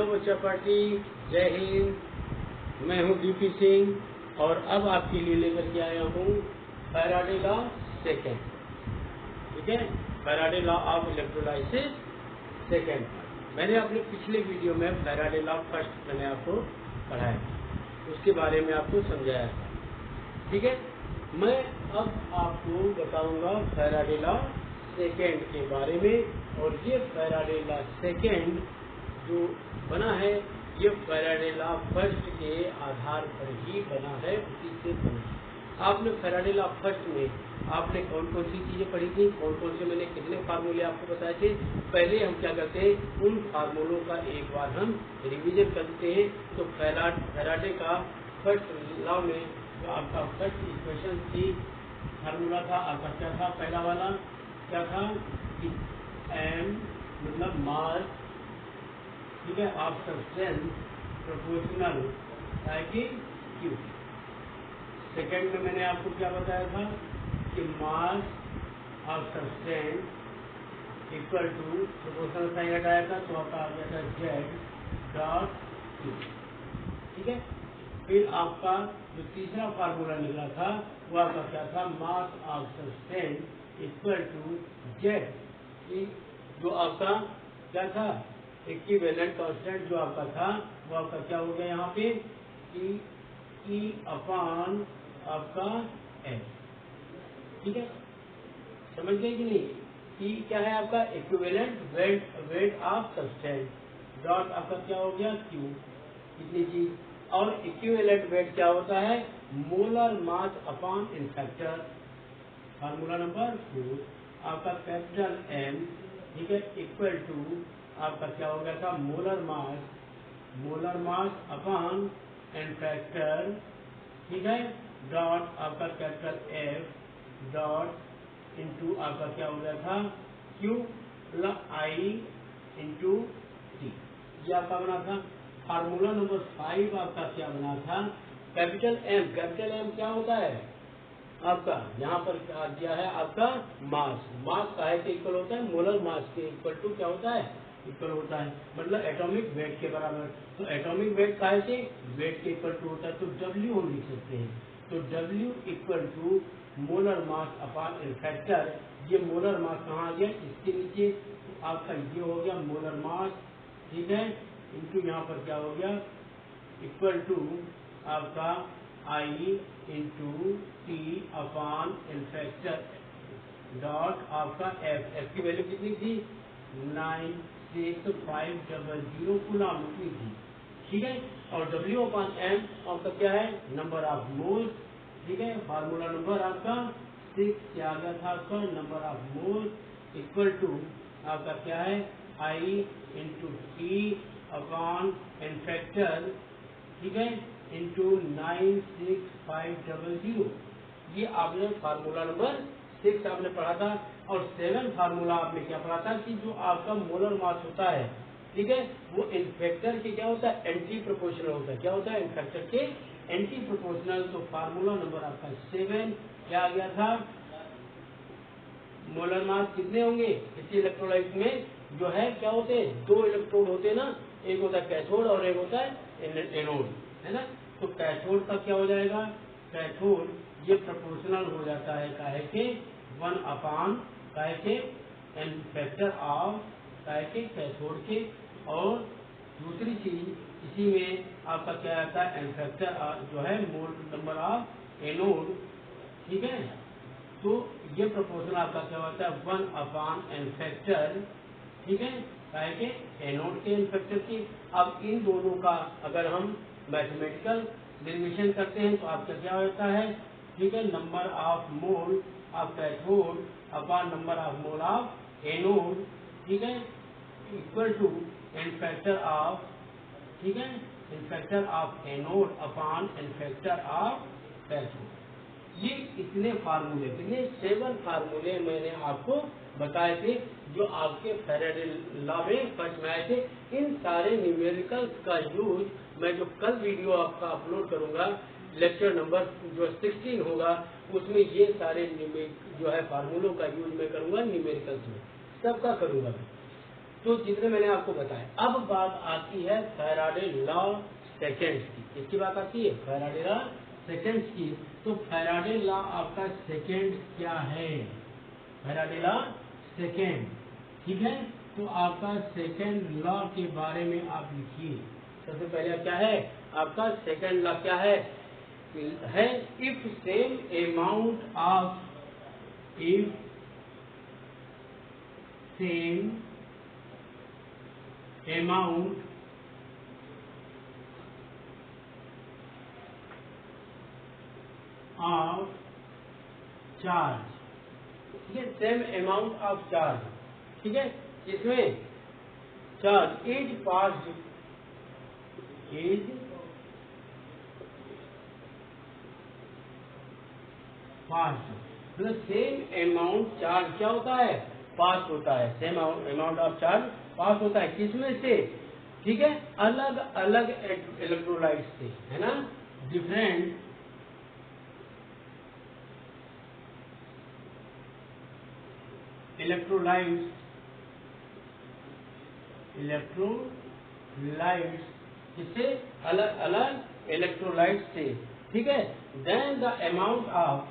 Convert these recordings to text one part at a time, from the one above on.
Hello बच्चा party, जय हिंद। मैं हूं डीपी सिंह और अब आपके लिए लेकर के आया हूं फैराडे लॉ सेकेंड। ठीक है, Faraday law of electrolysis second. मैंने अपने पिछले वीडियो में फैराडे लॉ फर्स्ट मैंने आपको पढ़ाया, उसके बारे में आपको समझाया था। ठीक है, मैं अब आपको बताऊंगा फैराडे लॉ सेकेंड के बारे में। और ये फैराडे लॉ सेकेंड जो बना है, ये फैराडे लॉ फर्स्ट के आधार पर ही बना है, उसी से बना। आपने फैराडे लॉ फर्स्ट में आपने कौन कौन सी चीजें पढ़ी थी, कौन कौन से मैंने कितने फार्मूले आपको बताए थे। पहले हम क्या करते हैं, उन फार्मूलों का एक बार हम रिवीजन करते हैं। तो फैराडे का फर्स्ट लॉ में जो आपका फर्स्ट इक्वेशन थी, फार्मूला था आपका क्या था, पहला वाला क्या था कि एम मतलब मास, ठीक है, ऑफ सब्सटेंस प्रोपोर्शनल कि क्यू। सेकेंड में मैंने आपको क्या बताया था कि mass of substance equal to proportional sign हटाया था तो आपका आ गया था जेड डॉट क्यू। ठीक है, फिर आपका जो तीसरा फार्मूला निकला था वो आपका क्या था, mass of substance equal to Z, जो आपका क्या था, इक्विवेलेंट कांस्टेंट जो आपका था वो आपका क्या हो गया यहाँ पे ई अपॉन आपका एच। ठीक है, समझ गए कि नहीं। ई क्या है आपका, equivalent weight of substance, dot आपका क्या हो गया क्यू, इतनी चीज। और इक्विवेलेंट वेट क्या होता है, molar mass upon n factor. Formula number 4 आपका कैपिटल एम, ठीक है, इक्वल टू आपका क्या हो गया था, molar mass upon n factor, ठीक है, डॉट आपका कैपिटल एफ डॉट इनटू आपका क्या हो गया था क्यू प्लस आई इनटू टी। ये आपका बना था। फार्मूला नंबर 5 आपका क्या बना था, कैपिटल एम क्या होता है आपका, यहाँ पर क्या दिया है आपका मास काहे के इक्वल होता है, मोलर मास के इक्वल टू क्या होता है, इक्वल होता है, मतलब एटॉमिक वेट के बराबर। तो एटॉमिक वेट काहे से, वेट के इक्वल टू होता है, तो W हम लिख सकते हैं। तो W equal to molar mass upon n factor. ये मोलर मास कहाँ आ गया, इसके नीचे, तो आपका ये हो गया मोलर मास, ठीक है, इनटू यहाँ पर क्या हो गया इक्वल टू आपका आई into t upon n factor dot आपका एफ की वैल्यू कितनी थी, 96500 कूलम की थी। ठीक है, और W अपॉन एम आपका क्या है, नंबर ऑफ मोल्स। ठीक है, फार्मूला नंबर आपका 6 क्या आ गया था आपका, number of moles equal to आपका क्या है, I into t upon n factor, ठीक है, इंटू 96500। ये आपने फार्मूला नंबर 6 आपने पढ़ा था। और 7 फार्मूला आपने क्या पढ़ा था कि जो आपका मोलर मास होता है, ठीक है, वो इनफेक्टर के क्या होता है, एंटी प्रोपोर्शनल होता है। क्या होता है, इनफेक्टर के एंटी प्रोपोर्शनल। तो फार्मूला नंबर आपका 7 क्या आ गया था, मोलर मास कितने होंगे इसी इलेक्ट्रोलाइट में, जो है क्या होते हैं, 2 इलेक्ट्रोड होते हैं ना, एक होता है कैथोड और एक होता है एनोड, है ना। तो कैथोड का क्या हो जाएगा, कैथोड ये प्रोपोर्शनल हो जाता है काहे के 1 अपॉन काहे के एन फैक्टर ऑफ काहे के कैथोड के। और दूसरी चीज इसी में आपका क्या आता है, एन फैक्टर जो है मोल नंबर ऑफ एनोड। ठीक है, तो ये प्रोपोर्शनल आपका क्या होता है 1 अपॉन एन फैक्टर, ठीक है, काहे के एनोड के एन फैक्टर की। अब इन दोनों का अगर हम मैथमेटिकल डेरिवेशन करते हैं तो आपका क्या होता है, ठीक है, number of mole of cathode upon number of mole of anode, ठीक है, equal to n factor of, ठीक है, n factor of anode upon n factor of cathode. ये इतने फार्मूले, कितने 7 फार्मूले मैंने आपको बताए थे जो आपके फैराडे लॉ में फर्स्ट में आए थे। इन सारे न्यूमेरिकल्स का यूज मैं जो कल वीडियो आपका अपलोड करूंगा, लेक्चर नंबर जो 16 होगा, उसमें ये सारे जो है फार्मूलों का यूज मैं करूंगा न्यूमेरिकल्स में, सबका करूंगा। तो जितने मैंने आपको बताया। अब बात आती है फैराडे लॉ सेकेंड्स की। किसकी बात आती है? फैराडे लॉ सेकेंड्स की। तो फैराडे लॉ आपका सेकेंड क्या है? फैराडे लॉ सेकेंड, ठीक है। तो आपका सेकेंड लॉ के बारे में आप लिखिए। सबसे पहले क्या है आपका सेकेंड लॉ? क्या है if same amount of charge, ठीक है, सेम अमाउंट ऑफ चार्ज, ठीक है, इसमें चार्ज इज पास्ड मतलब सेम अमाउंट चार्ज क्या होता है? पास होता है। सेम अमाउंट ऑफ चार्ज पास होता है किसमें से? ठीक है, अलग अलग इलेक्ट्रोलाइट से, है ना, डिफरेंट इलेक्ट्रोलाइट्स किससे? अलग अलग इलेक्ट्रोलाइट से, ठीक है। देन द अमाउंट ऑफ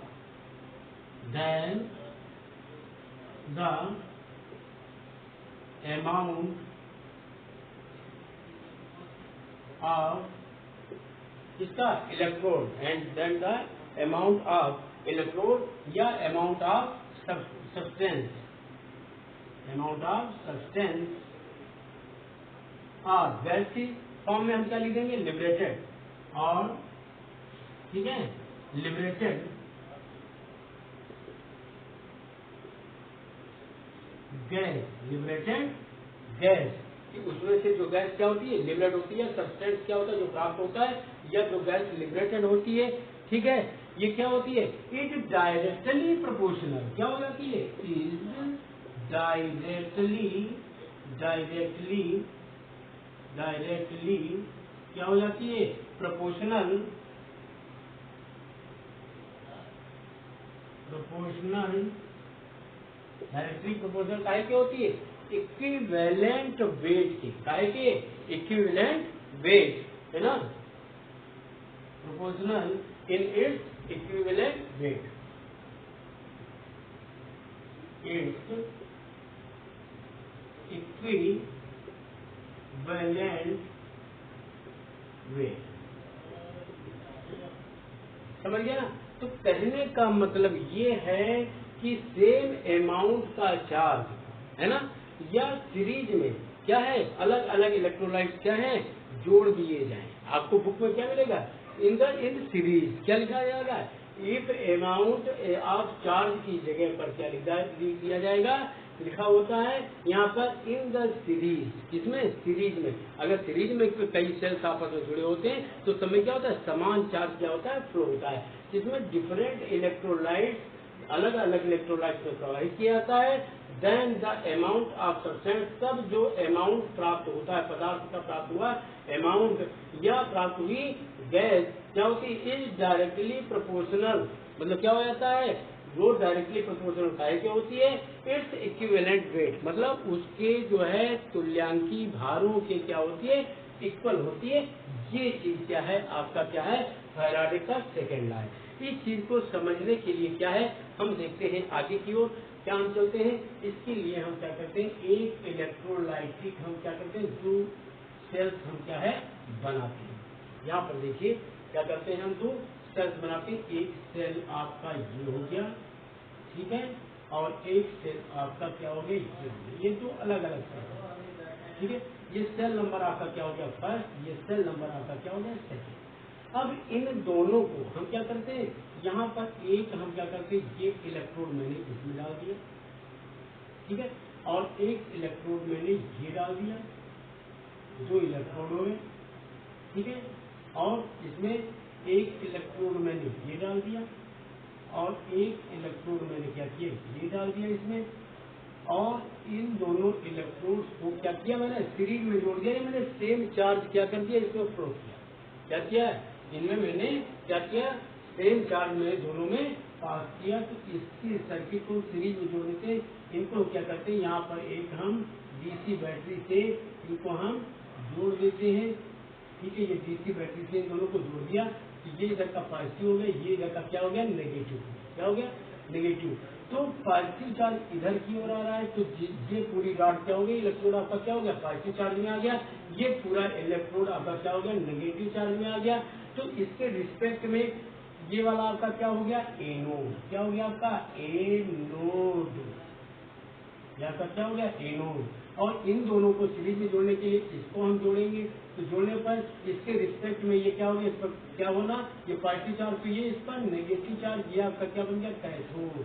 इसका electrode and then the amount of electrode या अमाउंट ऑफ सब्सटेंस और गैस की फॉर्म में हम क्या लिख देंगे? लिबरेटेड, और ठीक है, लिबरेटेड गैस, उसमें से जो गैस क्या होती है? लिबरेट होती है। सब्सटेंस क्या होता है? जो प्राप्त होता है, या जो गैस लिबरेटेड होती है, ठीक है, ये क्या होती है? इट डायरेक्टली प्रोपोर्शनल, क्या हो जाती है? इज डायरेक्टली क्या हो जाती है? प्रोपोर्शनल डायरेक्टली प्रोपोर्शनल काहे के होती है? इक्विवेलेंट वेट के, काहे के? इक्विवेलेंट वेट, है ना, proportional in its equivalent weight, its equivalent weight. समझ गया ना? तो कहने का मतलब ये है कि सेम अमाउंट का चार्ज, है ना, या सीरीज में क्या है? अलग अलग इलेक्ट्रोलाइट्स क्या है? जोड़ दिए जाएं। आपको बुक में क्या मिलेगा? इन सीरीज क्या लिखा जाएगा? इफ अमाउंट ऑफ चार्ज की जगह पर क्या लिख दिया जाएगा? लिखा होता है यहाँ पर इन द सीरीज। किसमें? सीरीज में। अगर सीरीज में कई सेल्स आपस में जुड़े होते हैं तो समय क्या होता है? समान चार्ज क्या होता है? फ्लो होता है, जिसमें डिफरेंट इलेक्ट्रोलाइट अलग अलग इलेक्ट्रोलाइट में प्रवाहित किया जाता है। Then the amount of substance, तब जो अमाउंट प्राप्त होता है, पदार्थ का प्राप्त हुआ अमाउंट या प्राप्त हुई गैस क्या होती है? इज डायरेक्टली प्रोपोर्शनल, मतलब क्या हो जाता है? वो डायरेक्टली प्रोपोर्शनल काहे के होती है? इट्स इक्विवेलेंट वेट, मतलब उसके जो है तुल्यांकी भारों के क्या होती है? इक्वल होती है। ये चीज क्या है? आपका क्या है? फैराडे का सेकेंड लॉ है। इस चीज को समझने के लिए क्या है, हम देखते हैं आगे की ओर। क्या हम चलते हैं? इसके लिए हम क्या करते हैं? एक इलेक्ट्रोलाइटिक हम क्या करते हैं? दो सेल्स हम क्या है? बनाते हैं। यहाँ पर देखिए क्या करते हैं? हम दो सेल्स बनाते हैं। एक सेल आपका ये हो गया, ठीक है, और एक सेल आपका क्या हो गया? ये हो गया। ये दो अलग अलग सेल, ठीक है। ये सेल नंबर आपका क्या हो गया? फर्स्ट। ये सेल नंबर आपका क्या हो गया? सेकेंड। अब इन दोनों को हम क्या करते हैं? यहाँ पर एक हम क्या करते हैं? ये इलेक्ट्रोड मैंने इसमें डाल दिया, ठीक है, और एक इलेक्ट्रोड मैंने ये डाल दिया, दो इलेक्ट्रोड हो गए, ठीक है, और इसमें एक इलेक्ट्रोड मैंने ये डाल दिया, और एक इलेक्ट्रोड मैंने क्या किया? ये डाल दिया इसमें, और इन दोनों इलेक्ट्रोड्स को क्या किया? मैंने सीरीज में जोड़ दिया। मैंने सेम चार्ज क्या कर दिया? इसमें फ्लो किया। क्या किया? इनमें मैंने क्या किया? सेम चार्ज में दोनों में पास किया। तो इसकी सर्किट को सीरीज में जोड़ने से इनको क्या करते हैं? यहाँ पर एक हम डीसी बैटरी से इनको हम जोड़ देते हैं। ठीक है, ये डीसी बैटरी से इन दोनों को जोड़ दिया तो ये इधर का पॉजिटिव हो गया, ये इधर का क्या हो गया नेगेटिव। क्या हो गया नेगेटिव। तो पॉजिटिव चार्ज इधर की ओर आ रहा है तो ये पूरी डॉट क्या हो गई, इलेक्ट्रोड आपका क्या हो गया पॉजिटिव चार्ज में आ गया, ये पूरा इलेक्ट्रोड आपका क्या हो गया नेगेटिव चार्ज में आ गया। तो इसके रिस्पेक्ट में ये वाला आपका क्या हो गया एनोड। क्या हो गया आपका एनोड, यहाँ का क्या हो गया एनोड। और इन दोनों को सीरीज में जोड़ने के लिए इसको हम जोड़ेंगे तो जोड़ने पर इसके रिस्पेक्ट में ये क्या हो गया, इस पर क्या होना ये पॉजिटिव चार्ज, तो ये इस पर नेगेटिव चार्ज, ये आपका क्या बन गया कैथोड।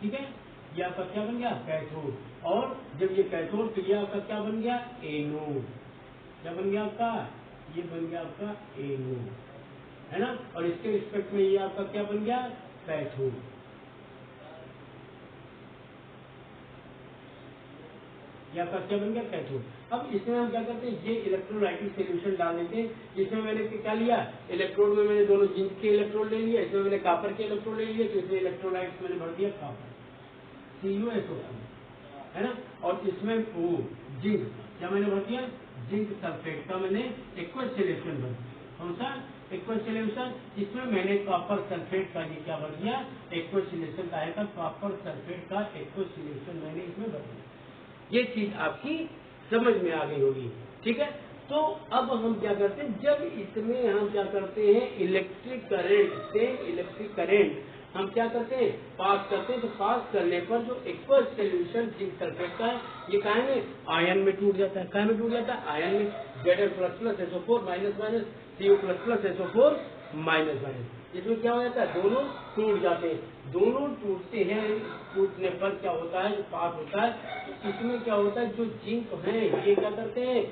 ठीक है, ये आपका क्या बन गया कैथोड। और जब ये कैथोड तो ये आपका क्या बन गया एनोड। क्या बन गया आपका, ये बन गया आपका एनोड, है ना। और इसके रिस्पेक्ट में ये आपका क्या बन गया कैथोड। ये आपका क्या बन गया कैथोड। अब इसमें हम क्या करते हैं, ये इलेक्ट्रोलाइटिक सोल्यूशन डाल देते हैं। इसमें मैंने क्या लिया, इलेक्ट्रोड में मैंने दोनों जिंक के इलेक्ट्रोड ले लिया, इसमें मैंने कॉपर के इलेक्ट्रोड ले लिया, तो इसमें इलेक्ट्रोलाइट्स मैंने भर दिया कॉपर CuSO4, है ना। और इसमें वो जिंक क्या मैंने भर दिया, जिंक सल्फेट का मैंने एक्वस सोल्यूशन भर दिया। कौन सा एक्वस सोल्यूशन, इसमें मैंने कॉपर सल्फेट का ये क्या भर दिया एक्वस सोल्यूशन का आएगा, कॉपर सल्फेट का एक्वस सोल्यूशन मैंने इसमें भर दिया। ये चीज आपकी समझ में आ गई होगी। ठीक है, तो अब हम क्या करते हैं, जब इसमें हम क्या करते हैं electric current, same electric current हम क्या करते हैं पास करते हैं, तो पास करने पर जो एक्वस सोल्यूशन जिंक सल्फेट का है ये काहे में आयन में टूट जाता है। काहे में टूट जाता है आयन में, Zn++SO4 माइनस Cu++SO4 माइनस। इसमें क्या हो जाता है दोनों टूट जाते हैं। दोनों टूटते हैं, टूटने पर क्या होता है जो पास होता है, तो इसमें क्या होता है जो जिंक है ये क्या करते हैं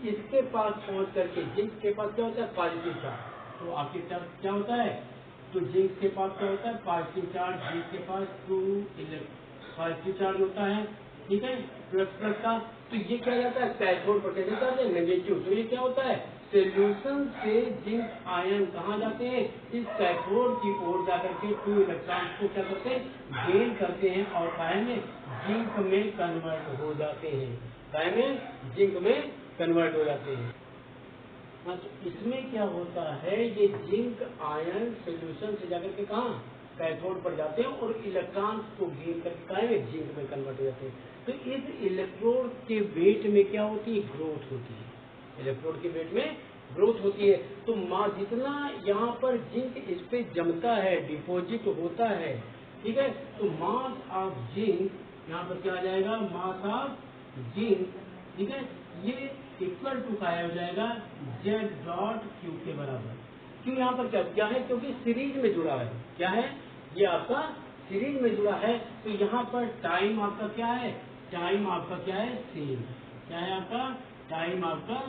इसके पास पहुंच करके, जिंक के पास क्या होता है पॉजिटिव चार्ज, तो आपके पास क्या होता है, तो जिंक के पास क्या होता है पॉजिटिव चार्ज, जिंक के पास 2 पॉजिटिव चार्ज होता है। ठीक है, प्लस का, तो ये क्या जाता है कैथोड पोटेंशियल चार्ज है नेगेटिव, तो ये क्या होता है सोल्यूशन से जिंक आयन कहाँ जाते हैं इस कैथोड की ओर जाकर के 2 इलेक्ट्रॉन को क्या करते हैं गेन करते हैं और काय में जिंक में कन्वर्ट हो जाते हैं, काय में जिंक में कन्वर्ट हो जाते हैं। हाँ, तो इसमें क्या होता है ये जिंक आयन सोल्यूशन से जाकर के कहाँ कैथोड पर जाते हैं और इलेक्ट्रॉन को गेन करके काय में जिंक में कन्वर्ट हो जाते हैं। तो इस इलेक्ट्रोड के वेट में क्या होती है ग्रोथ होती है, इलेक्ट्रोड के वेट में ग्रोथ होती है। तो जितना यहाँ पर जिंक इस पे जमता है डिपॉजिट होता है, ठीक है, तो मास ऑफ जिंक यहाँ पर क्या आ जाएगा मास ऑफ जिंक, ठीक है, ये इक्वल टू क्या हो जाएगा Z.Q के बराबर। क्यों यहाँ पर क्या है क्योंकि सीरीज में जुड़ा है, क्या है ये आपका सीरीज में जुड़ा है, तो यहाँ पर टाइम आपका क्या है, टाइम आपका क्या है सेम, क्या है आपका टाइम आपका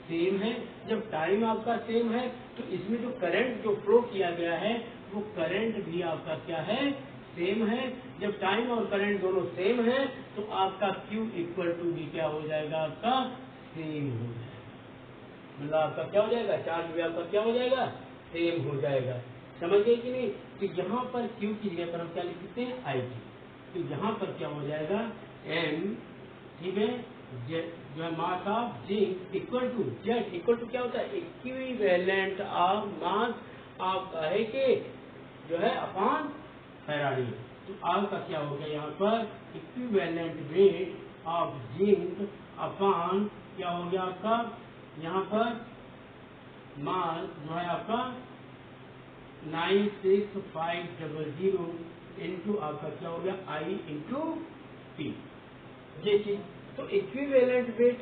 सेम है। जब टाइम आपका सेम है तो इसमें जो करंट जो फ्लो किया गया है वो करंट भी आपका क्या है सेम है। जब टाइम और करंट दोनों सेम है तो आपका Q इक्वल टू भी क्या हो जाएगा आपका सेम हो जाएगा, मतलब आपका क्या हो जाएगा चार्ज भी आपका क्या हो जाएगा सेम हो जाएगा। समझ गए कि नहीं। तो यहाँ पर Q की जगह पर हम क्या लिख सकते हैं I, तो यहाँ पर क्या हो जाएगा M, ठीक है, जो है mass of zinc equal to Z equal to क्या होता है इक्विवेलेंट ऑफ मास ऑफ काहे के जो है अपॉन फैराडे। तो आपका क्या हो गया यहाँ पर equivalent weight of zinc upon क्या हो गया आपका यहाँ पर मास जो है आपका 96500 इंटू आपका क्या हो गया I इंटू P, ये चीज। तो इक्विवेलेंट वेट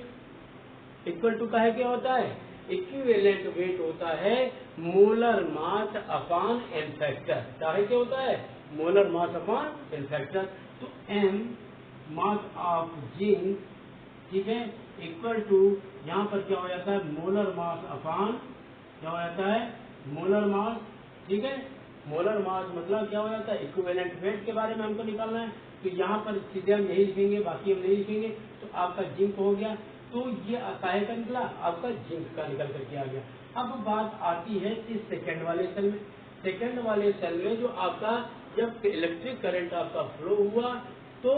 इक्वल टू का है क्या होता है इक्विवेलेंट वेट होता है molar mass upon M factor, क्या होता है molar mass upon M factor. तो M मास ऑफ जिंक, ठीक है, इक्वल टू यहाँ पर क्या हो जाता है मोलर मास अपॉन क्या हो जाता है मोलर मास, ठीक है, मोलर मास मतलब क्या हो जाता है इक्विवेलेंट वेट के बारे में हमको निकालना है। तो यहाँ पर सीधे हम यही लिखेंगे बाकी हम नहीं लिखेंगे। तो आपका जिंक हो गया, तो ये काहे का निकला आपका जिंक का निकल करके आ गया। अब बात आती है इस सेकंड वाले सेल में। सेकंड वाले सेल में जो आपका जब इलेक्ट्रिक करंट आपका फ्लो हुआ तो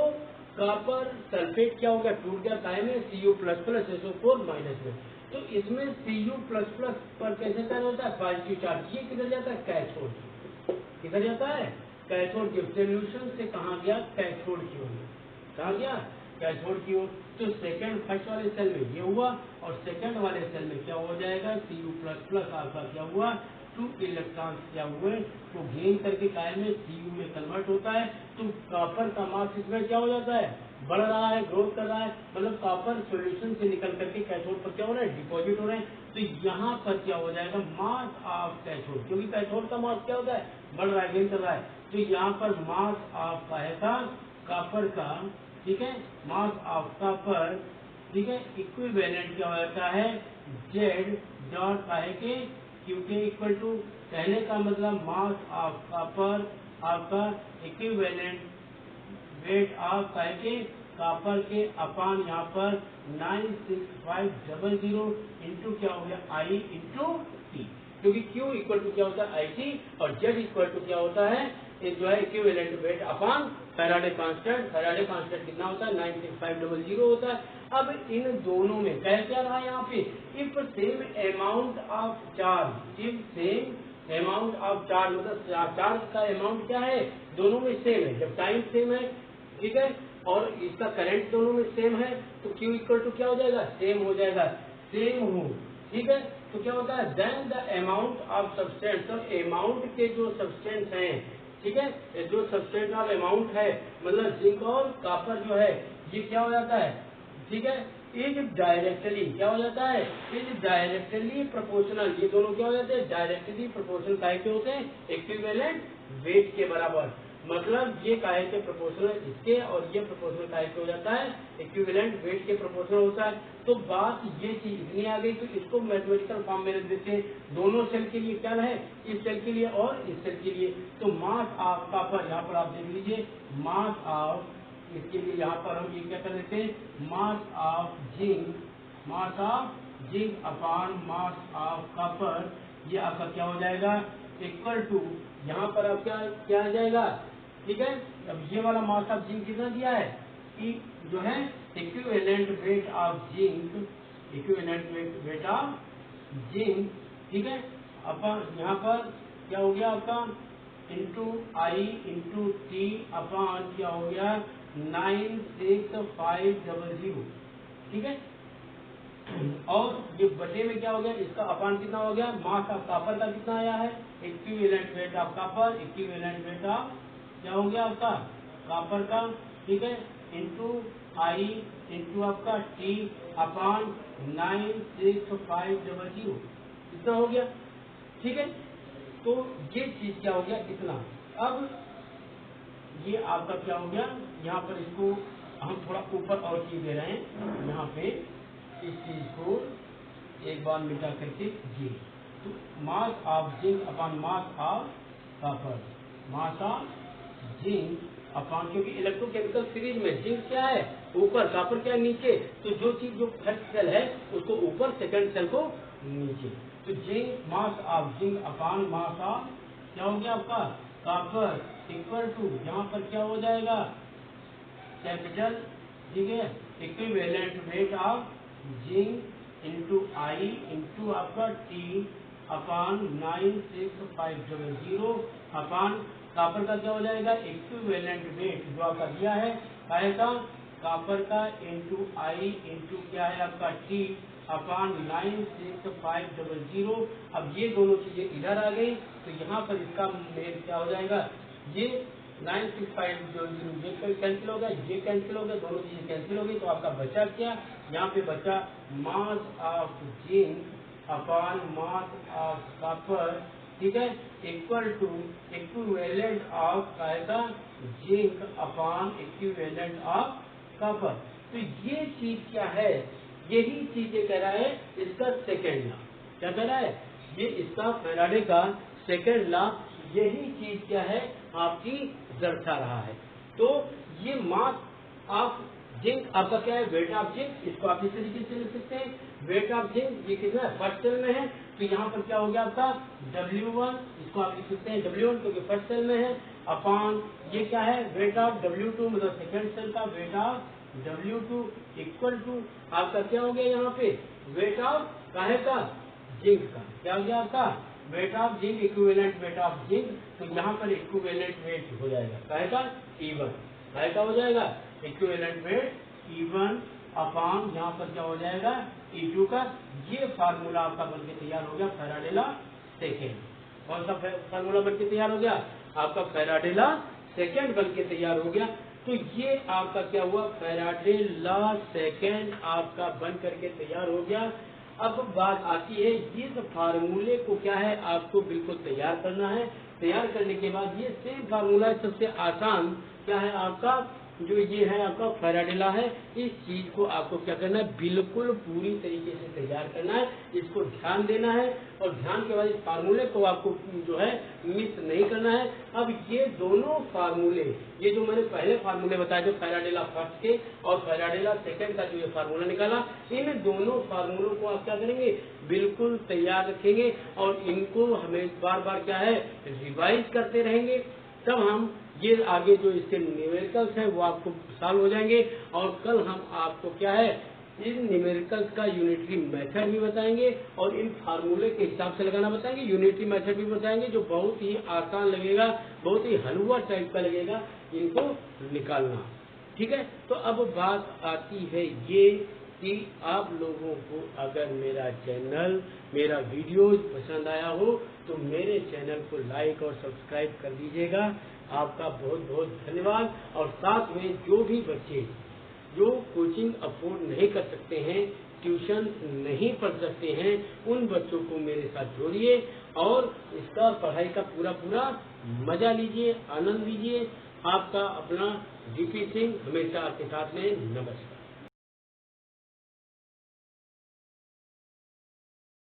कॉपर सल्फेट क्या होगा, टूट गया काय में, Cu++SO4 माइनस में। तो इसमें Cu++ पर कैसे कार्य होता है, पॉजिटिव चार्ज। ये किधर जाता है, कैथोड। किधर जाता है, कैथोड के सोल्यूशन से कहाँ गया, कैथोड की ओर। कहाँ गया, कैथोड की ओर। तो सेकंड फर्स्ट वाले सेल में ये हुआ और सेकंड वाले सेल में क्या हो जाएगा, Cu++ आपका क्या हुआ, 2 इलेक्ट्रॉन क्या हुए, तो गेन करके काय में Cu में कन्वर्ट होता है। तो कॉपर का मास इसमें क्या हो जाता है, बढ़ रहा है, ग्रोथ कर रहा है, मतलब कॉपर सॉल्यूशन से निकल करके कैथोड पर क्या हो रहा है, डिपॉजिट हो रहे हैं। तो यहाँ पर क्या हो जाएगा, मास ऑफ कैथोड, क्योंकि कैथोड का मास क्या होता है, बढ़ रहा है, गेन कर रहा है। तो यहाँ पर मास ऑफ आएगा कॉपर का, ठीक है, मास ऑफ कॉपर, ठीक है, इक्विवेलेंट क्या होता है, जेड डॉट आहे के क्योंकि इक्वल टू, कहने का मतलब मास ऑफ कॉपर आपका इक्विवेलेंट वेट ऑफ काय के कॉपर के अपान यहाँ पर 96500 इंटू क्या हो गया, आई इंटू टी, क्योंकि Q इक्वल टू क्या होता है, आई टी, और Z इक्वल टू क्या होता है, जो है इक्विवेलेंट वेट अपान फैराडे कांस्टेंट। फैराडे कांस्टेंट कितना होता है, 96500 होता है। अब इन दोनों में कह क्या रहा है यहाँ पे, if same amount of charge, if same amount of charge, मतलब चार्ज का अमाउंट क्या है, दोनों में सेम है, जब टाइम सेम है, ठीक है, और इसका करंट दोनों में सेम है, तो Q इक्वल टू क्या हो जाएगा, सेम हो जाएगा, सेम हो, ठीक है। तो क्या होता है, then the amount of substance, तो अमाउंट के जो सब्सटेंस हैं, ठीक है, जो सब्सटेंस ऑफ अमाउंट है, मतलब जिंक और कॉपर जो है, ये क्या हो जाता है, ठीक है, इज डायरेक्टली क्या हो जाता है, इज डायरेक्टली प्रोपोर्शनल। ये दोनों क्या हो जाते हैं, डायरेक्टली प्रोपोर्शनल काहे के होते हैं, इक्विवेलेंट वेट के बराबर। मतलब ये काहे के प्रोपोर्शनल इसके, और ये प्रोपोर्शनल काहे के हो जाता है, इक्विवेलेंट वेट के प्रोपोर्शनल होता है। तो बात ये चीज इतनी आ गई, तो इसको मैथमेटिकल फॉर्म में रख देते हैं, दोनों सेल के लिए क्या है, इस सेल के लिए और इस सेल के लिए। तो मास ऑफ कॉपर, यहाँ पर आप देख लीजिए, मास ऑफ, इसके लिए यहाँ पर हम ये क्या कर देते हैं, मास of zinc, mass of zinc upon mass of copper, ये आपका क्या हो जाएगा, इक्वल टू, यहाँ पर अब क्या आ जाएगा, ठीक है। अब ये वाला मास ऑफ जिंक कितना दिया है, कि जो है equivalent weight of zinc, equivalent weight of zinc, ठीक है, अपन यहाँ पर क्या हो गया आपका, इंटू आई इंटू टी अपॉन क्या हो गया, 96500, ठीक है। और ये बटे में क्या हो गया, इसका अपान कितना हो गया, मास ऑफ कॉपर का कितना आया है, equivalent weight of copper, equivalent weight of क्या हो गया आपका कॉपर का, ठीक है, इंटू आई इंटू आपका टी अपान 96500, इतना हो गया, ठीक है। तो ये चीज क्या हो गया, इतना। अब ये आपका क्या हो गया, यहाँ पर इसको हम थोड़ा ऊपर और चीज दे रहे हैं, यहाँ पे इस चीज को एक बार मिटा करके ये, तो मास of zinc upon mass of copper, mass of zinc upon, क्योंकि इलेक्ट्रोकेमिकल सीरीज में जिंक क्या है ऊपर, कॉपर क्या है नीचे, तो जो चीज जो फर्स्ट सेल है उसको ऊपर, सेकंड सेल को नीचे। तो zinc, mass of zinc upon mass of क्या हो गया आपका कॉपर, इक्वल टू यहाँ पर क्या हो जाएगा, कैपिटल, ठीक है, equivalent weight of zinc into I into आपका टी अपान 96500 अपान कॉपर का क्या हो जाएगा, इक्विवेलेंट वेट जो आपका दिया है का कॉपर का इंटू आई इंटू क्या है आपका टी अपान 96500। अब ये दोनों चीजें इधर आ गई, तो यहाँ पर इसका मेल क्या हो जाएगा, ये 96500 ये कैंसिल हो गया, ये कैंसिल हो गया, दोनों चीजें कैंसिल हो गई, तो आपका बचा क्या, यहाँ पे बचा मास of zinc upon mass of copper, ठीक है, इक्वल टू इक्विवेलेंट ऑफ आएगा zinc upon equivalent of copper. तो ये चीज क्या है, यही चीजें कह रहा है इसका सेकेंड लॉ, क्या कह रहा है, ये इसका फैराडे का सेकेंड लॉ, यही चीज क्या है आपकी दर्शा रहा है। तो ये मास ऑफ जिंक आपका क्या है, वेट ऑफ जिंक, इसको आप इस तरीके से लिख सकते हैं, वेट ऑफ जिंक ये कितना है, फर्स्ट सेल में है, तो यहाँ पर क्या हो गया आपका W1, इसको आप लिख सकते हैं W1 क्योंकि फर्स्ट सेल में है, अपॉन ये क्या है, वेट ऑफ W2 मतलब सेकेंड सेल का weight of W2 equal to आपका क्या हो गया यहाँ पे, वेट ऑफ काहे का, जिंक का। क्या हो गया आपका, weight of zinc equivalent weight of zinc. तो यहाँ पर इक्विवेलेंट वेट हो जाएगा काहे का, E1। काहे का हो जाएगा, इक्विवेलेंट वेट E1 अपॉन यहाँ पर क्या हो जाएगा, E2 का। ये फार्मूला आपका बनके तैयार हो गया फैराडे लॉ सेकेंड। कौन सा फार्मूला बनके तैयार हो गया, आपका फैराडे लॉ सेकेंड बनके तैयार हो गया। तो ये आपका क्या हुआ, फैराडे लॉ सेकेंड आपका बन करके तैयार हो गया। अब बात आती है इस फार्मूले को क्या है आपको बिल्कुल तैयार करना है। तैयार करने के बाद ये सेम फार्मूला सबसे आसान क्या है आपका, जो ये है आपका फैराडे लॉ है, इस चीज को आपको क्या करना है, बिल्कुल पूरी तरीके से तैयार करना है, इसको ध्यान देना है। और ध्यान के बाद इस फार्मूले को आपको जो है मिस नहीं करना है। अब ये दोनों फार्मूले, ये जो मैंने पहले फार्मूले बताए थे फैराडे लॉ फर्स्ट के और फैराडे लॉ सेकेंड का जो ये फार्मूला निकाला, इन दोनों फार्मूलों को आप क्या करेंगे, बिल्कुल तैयार रखेंगे और इनको हमें बार बार क्या है रिवाइज करते रहेंगे। तब हम ये आगे जो इसके न्यूमेरिकल्स हैं वो आपको सॉल्व हो जाएंगे। और कल हम आपको क्या है इन न्यूमेरिकल्स का यूनिटरी मेथड भी बताएंगे और इन फार्मूले के हिसाब से लगाना बताएंगे, यूनिटरी मेथड भी बताएंगे जो बहुत ही आसान लगेगा, बहुत ही हलवा टाइप का लगेगा इनको निकालना। ठीक है, तो अब बात आती है ये कि आप लोगों को अगर मेरा चैनल, मेरा वीडियो पसंद आया हो तो मेरे चैनल को लाइक और सब्सक्राइब कर दीजिएगा। आपका बहुत बहुत धन्यवाद। और साथ में जो भी बच्चे जो कोचिंग अफोर्ड नहीं कर सकते हैं, ट्यूशन नहीं पढ़ सकते हैं, उन बच्चों को मेरे साथ जोड़िए और इसका पढ़ाई का पूरा पूरा मजा लीजिए, आनंद लीजिए। आपका अपना DP सिंह हमेशा आपके साथ में। नमस्कार।